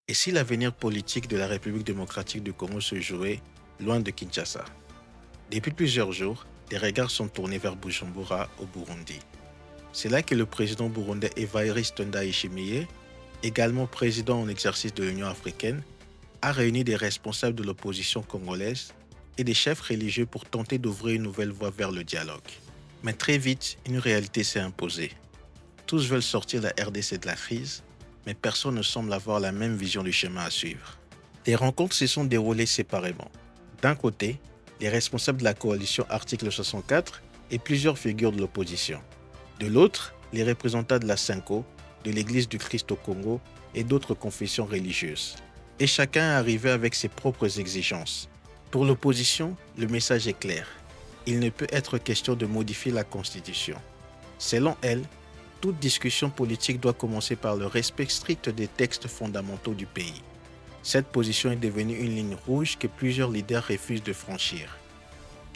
Et si l'avenir politique de la République démocratique du Congo se jouait loin de Kinshasa? Depuis plusieurs jours, les regards sont tournés vers Bujumbura, au Burundi. C'est là que le président burundais Evariste Ndayishimiye, également président en exercice de l'Union africaine, a réuni des responsables de l'opposition congolaise et des chefs religieux pour tenter d'ouvrir une nouvelle voie vers le dialogue. Mais très vite, une réalité s'est imposée. Tous veulent sortir la RDC de la crise, mais personne ne semble avoir la même vision du chemin à suivre. Les rencontres se sont déroulées séparément. D'un côté, les responsables de la coalition Article 64 et plusieurs figures de l'opposition. De l'autre, les représentants de la Cinco, de l'Église du Christ au Congo et d'autres confessions religieuses. Et chacun est arrivé avec ses propres exigences. Pour l'opposition, le message est clair. Il ne peut être question de modifier la Constitution. Selon elle, toute discussion politique doit commencer par le respect strict des textes fondamentaux du pays. Cette position est devenue une ligne rouge que plusieurs leaders refusent de franchir.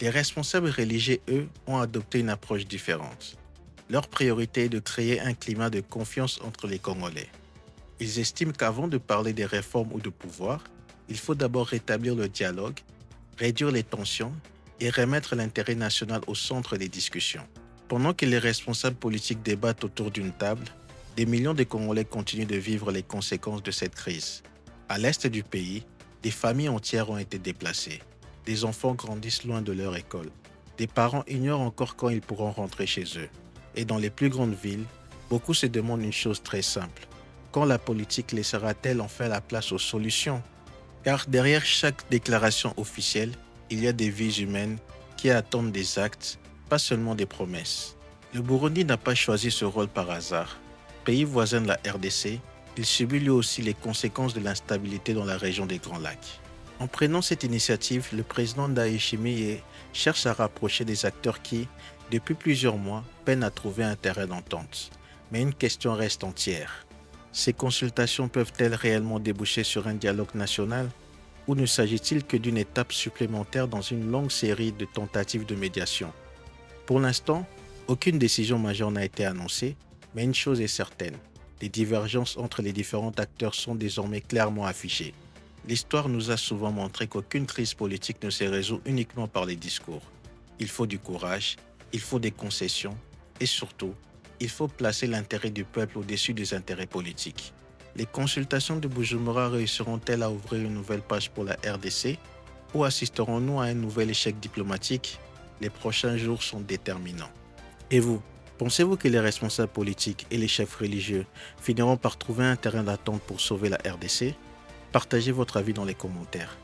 Les responsables religieux, eux, ont adopté une approche différente. Leur priorité est de créer un climat de confiance entre les Congolais. Ils estiment qu'avant de parler des réformes ou de pouvoir, il faut d'abord rétablir le dialogue, réduire les tensions et remettre l'intérêt national au centre des discussions. Pendant que les responsables politiques débattent autour d'une table, des millions de Congolais continuent de vivre les conséquences de cette crise. À l'est du pays, des familles entières ont été déplacées. Des enfants grandissent loin de leur école. Des parents ignorent encore quand ils pourront rentrer chez eux. Et dans les plus grandes villes, beaucoup se demandent une chose très simple. Quand la politique laissera-t-elle enfin la place aux solutions? Car derrière chaque déclaration officielle, il y a des vies humaines qui attendent des actes, pas seulement des promesses. Le Burundi n'a pas choisi ce rôle par hasard. Pays voisin de la RDC, il subit lui aussi les conséquences de l'instabilité dans la région des Grands Lacs. En prenant cette initiative, le président Ndayishimiye cherche à rapprocher des acteurs qui, depuis plusieurs mois, peinent à trouver un terrain d'entente. Mais une question reste entière. Ces consultations peuvent-elles réellement déboucher sur un dialogue national? Ou ne s'agit-il que d'une étape supplémentaire dans une longue série de tentatives de médiation? Pour l'instant, aucune décision majeure n'a été annoncée, mais une chose est certaine. Les divergences entre les différents acteurs sont désormais clairement affichées. L'histoire nous a souvent montré qu'aucune crise politique ne se résout uniquement par les discours. Il faut du courage, il faut des concessions et surtout, il faut placer l'intérêt du peuple au-dessus des intérêts politiques. Les consultations de Bujumbura réussiront-elles à ouvrir une nouvelle page pour la RDC ou assisterons-nous à un nouvel échec diplomatique? Les prochains jours sont déterminants. Et vous, pensez-vous que les responsables politiques et les chefs religieux finiront par trouver un terrain d'attente pour sauver la RDC? Partagez votre avis dans les commentaires.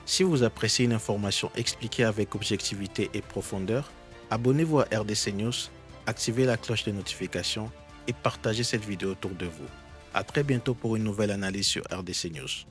Si vous appréciez une information expliquée avec objectivité et profondeur, abonnez-vous à RDC News, activez la cloche de notification et partagez cette vidéo autour de vous. À très bientôt pour une nouvelle analyse sur RDC News.